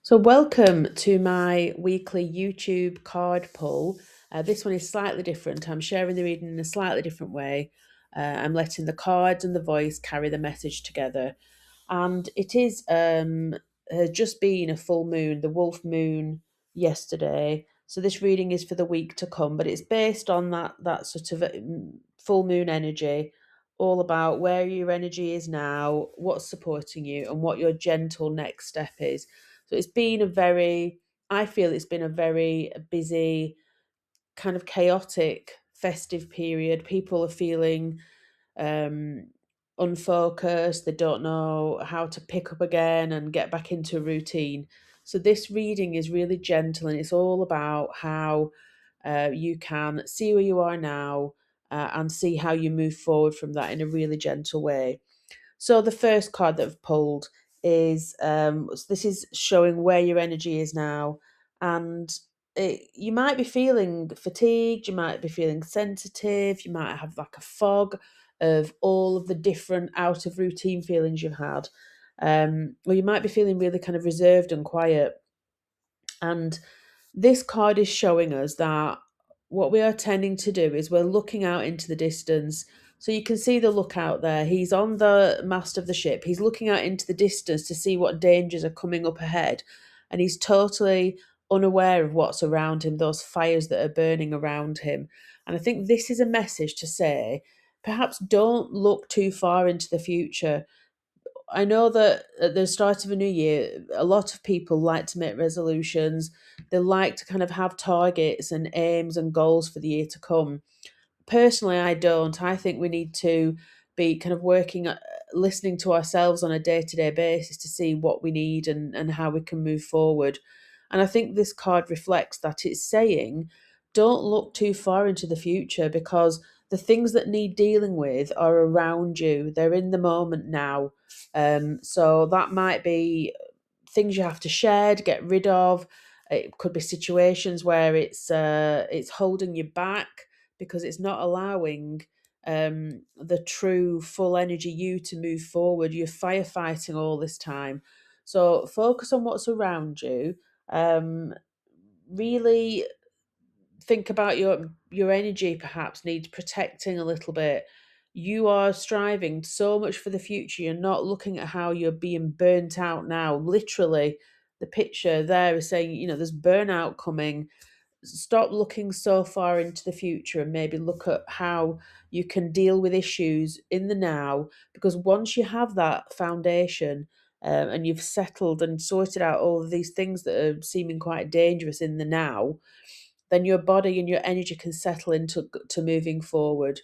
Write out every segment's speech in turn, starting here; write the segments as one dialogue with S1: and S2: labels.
S1: So, welcome to my weekly YouTube card pull. This one is slightly different. I'm sharing the reading in a slightly different way. I'm letting the cards and the voice carry the message together. And it is has just been a full moon, the wolf moon yesterday. So this reading is for the week to come, but it's based on that sort of full moon energy, all about where your energy is now, what's supporting you, and what your gentle next step is. So I feel it's been a very busy, kind of chaotic, festive period. People are feeling um, unfocused. They don't know how to pick up again and get back into a routine. So this reading is really gentle, and it's all about how you can see where you are now and see how you move forward from that in a really gentle way. So the first card that I've pulled is this is showing where your energy is now, and you might be feeling fatigued, you might be feeling sensitive, you might have like a fog of all of the different out of routine feelings you've had, or you might be feeling really kind of reserved and quiet. And this card is showing us that what we are tending to do is we're looking out into the distance. So you can see the lookout there. He's on the mast of the ship. He's looking out into the distance to see what dangers are coming up ahead. And he's totally unaware of what's around him, those fires that are burning around him. And I think this is a message to say perhaps don't look too far into the future. I know that at the start of a new year, a lot of people like to make resolutions. They like to kind of have targets and aims and goals for the year to come. Personally, I don't. I think we need to be kind of listening to ourselves on a day to day basis to see what we need and how we can move forward. And I think this card reflects that. It's saying, don't look too far into the future because the things that need dealing with are around you. They're in the moment now. So that might be things you have to shed, get rid of. It could be situations where it's holding you back because it's not allowing the true full energy you to move forward. You're firefighting all this time. So focus on what's around you. Um, really think about your energy perhaps needs protecting a little bit. You are striving so much for the future. You're not looking at how you're being burnt out now. Literally, the picture there is saying, there's burnout coming. Stop looking so far into the future and maybe look at how you can deal with issues in the now, because once you have that foundation, and you've settled and sorted out all of these things that are seeming quite dangerous in the now, then your body and your energy can settle into to moving forward.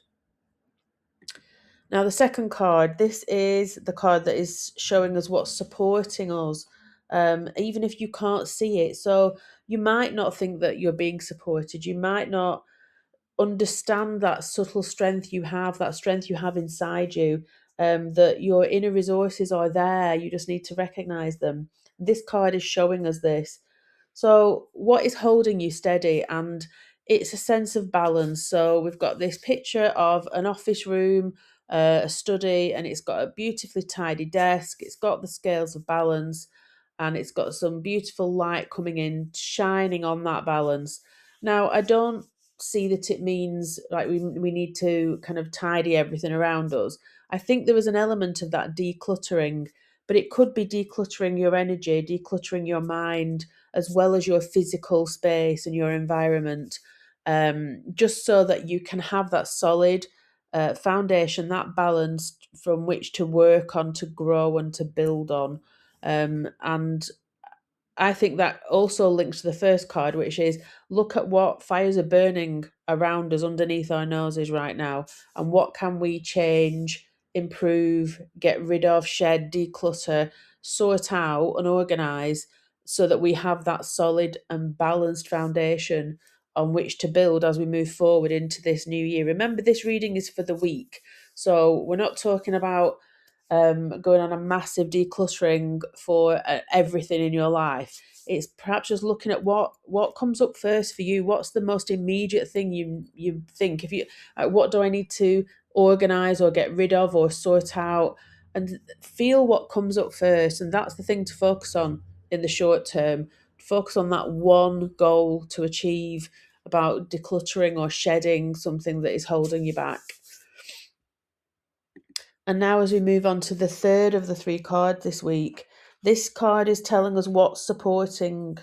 S1: Now, the second card, this is the card that is showing us what's supporting us, even if you can't see it. So you might not think that you're being supported. You might not understand that subtle strength you have, that strength you have inside you, that your inner resources are there. You just need to recognize them. This card is showing us this. So, what is holding you steady? And it's a sense of balance. So, we've got this picture of an office room, a study, and it's got a beautifully tidy desk. It's got the scales of balance, and it's got some beautiful light coming in, shining on that balance. Now, I don't see that it means like we need to kind of tidy everything around us. I think there was an element of that decluttering, but it could be decluttering your energy, decluttering your mind, as well as your physical space and your environment, just so that you can have that solid foundation, that balance from which to work on, to grow and to build on. And I think that also links to the first card, which is look at what fires are burning around us underneath our noses right now, and what can we change, improve, get rid of, shed, declutter, sort out, and organize so that we have that solid and balanced foundation on which to build as we move forward into this new year. Remember, this reading is for the week, so we're not talking about going on a massive decluttering for everything in your life. It's perhaps just looking at what comes up first for you. What's the most immediate thing you think? If you what do I need to organize or get rid of or sort out, and feel what comes up first, and that's the thing to focus on. in the short term. Focus on that one goal to achieve about decluttering or shedding something that is holding you back. And now, as we move on to the third of the three cards this week, this card is telling us what's supporting.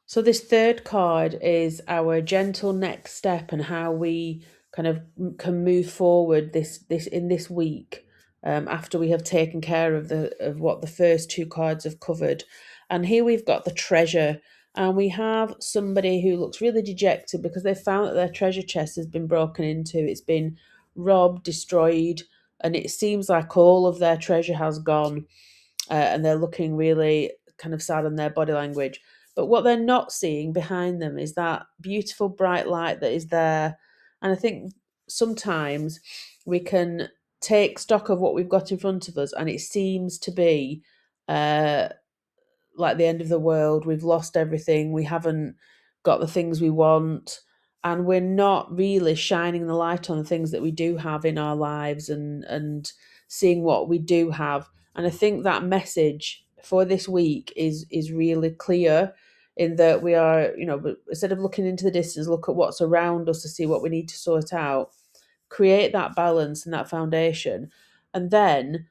S1: So this third card is our gentle next step and how we kind of can move forward this in this week, after we have taken care of what the first two cards have covered. And here we've got the treasure, and we have somebody who looks really dejected because they found that their treasure chest has been broken into. It's been robbed, destroyed, and it seems like all of their treasure has gone, and they're looking really kind of sad on their body language. But what they're not seeing behind them is that beautiful bright light that is there. And I think sometimes we can take stock of what we've got in front of us, and it seems to be uh, like the end of the world. We've lost everything. We haven't got the things we want. And we're not really shining the light on the things that we do have in our lives, and seeing what we do have. And I think that message for this week is really clear, in that we are, instead of looking into the distance, look at what's around us to see what we need to sort out, create that balance and that foundation. And then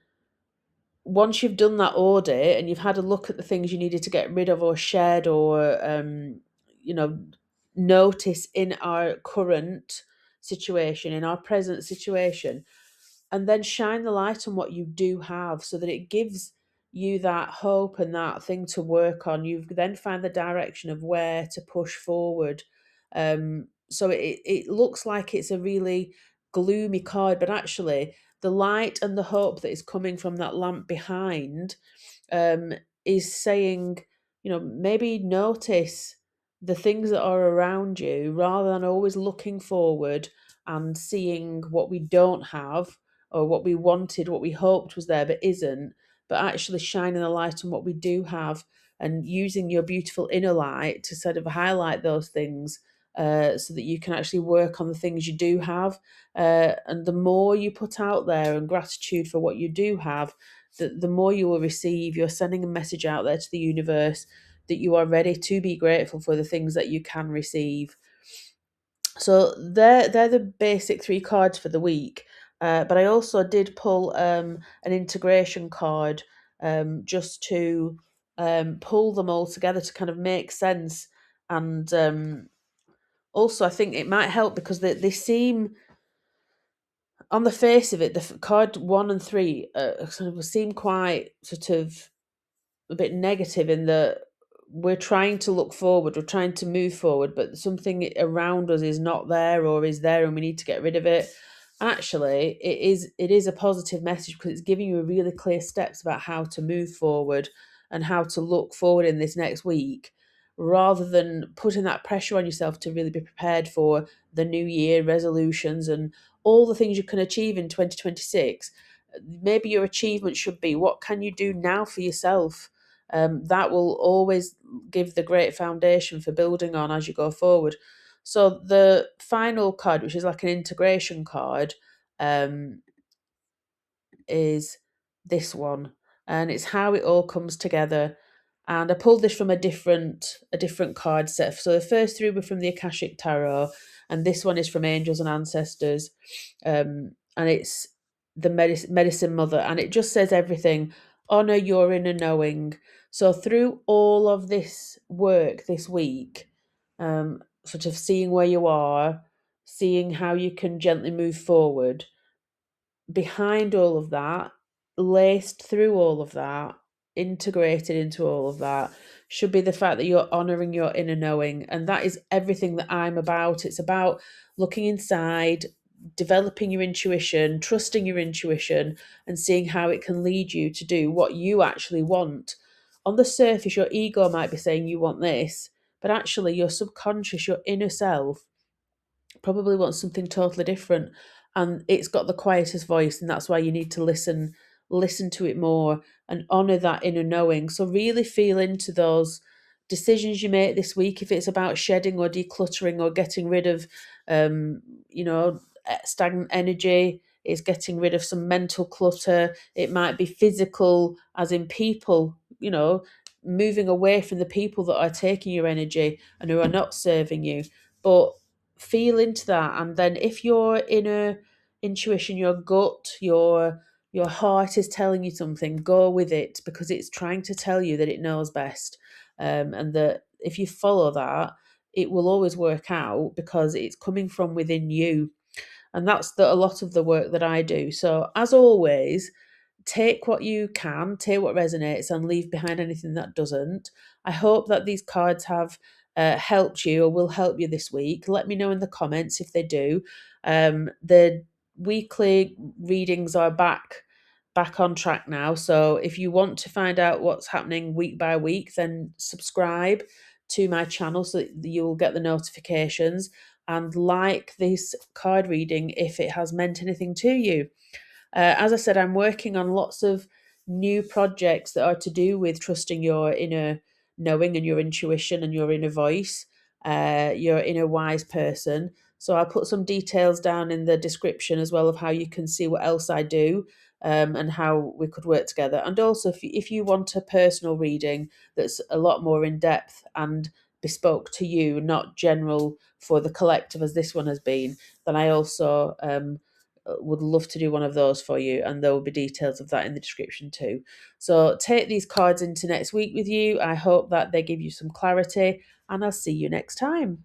S1: once you've done that audit and you've had a look at the things you needed to get rid of or shed, or you know notice in our current situation, in our present situation, and then shine the light on what you do have, so that it gives you that hope and that thing to work on. You then find the direction of where to push forward. So it looks like it's a really gloomy card, but actually the light and the hope that is coming from that lamp behind, um, is saying, maybe notice the things that are around you, rather than always looking forward and seeing what we don't have, or what we wanted, what we hoped was there but isn't, but actually shining a light on what we do have, and using your beautiful inner light to sort of highlight those things, so that you can actually work on the things you do have. And the more you put out there and gratitude for what you do have, the more you will receive. You're sending a message out there to the universe that you are ready to be grateful for the things that you can receive. So they're the basic three cards for the week. But I also did pull an integration card, just to pull them all together to kind of make sense. And also, I think it might help because they seem, on the face of it, the card 1 and 3 sort of seem quite sort of a bit negative, in that we're trying to look forward, we're trying to move forward, but something around us is not there, or is there, and we need to get rid of it. Actually, it is a positive message, because it's giving you really clear steps about how to move forward and how to look forward in this next week, rather than putting that pressure on yourself to really be prepared for the new year resolutions and all the things you can achieve in 2026. Maybe your achievement should be, what can you do now for yourself? That will always give the great foundation for building on as you go forward. So the final card, which is like an integration card, um, is this one, and it's how it all comes together. And I pulled this from a different card set. So the first three were from the Akashic Tarot, and this one is from Angels and Ancestors, and it's the medicine mother, and it just says everything. Honor your inner knowing. So through all of this work this week, sort of seeing where you are, seeing how you can gently move forward, behind all of that, laced through all of that, integrated into all of that, should be the fact that you're honoring your inner knowing. And that is everything that I'm about. It's about looking inside, developing your intuition, trusting your intuition, and seeing how it can lead you to do what you actually want. On the surface, your ego might be saying you want this, but actually, your subconscious, your inner self, probably wants something totally different, and it's got the quietest voice, and that's why you need to listen to it more and honor that inner knowing. So really feel into those decisions you make this week, if it's about shedding or decluttering or getting rid of, um you know stagnant energy. It's getting rid of some mental clutter. It might be physical, as in people, moving away from the people that are taking your energy and who are not serving you. But feel into that, and then if your inner intuition, your gut, your heart is telling you something, go with it, because it's trying to tell you that it knows best, and that if you follow that, it will always work out because it's coming from within you. And that's a lot of the work that I do. So as always, take what you can, take what resonates, and leave behind anything that doesn't. I hope that these cards have helped you or will help you this week. Let me know in the comments if they do. The weekly readings are back on track now. So if you want to find out what's happening week by week, then subscribe to my channel so that you will get the notifications, and like this card reading if it has meant anything to you. As I said, I'm working on lots of new projects that are to do with trusting your inner knowing and your intuition and your inner voice, your inner wise person. So I'll put some details down in the description as well of how you can see what else I do, and how we could work together. And also, if you want a personal reading that's a lot more in depth and bespoke to you, not general for the collective as this one has been, then I also would love to do one of those for you, and there will be details of that in the description too. So take these cards into next week with you. I hope that they give you some clarity, and I'll see you next time.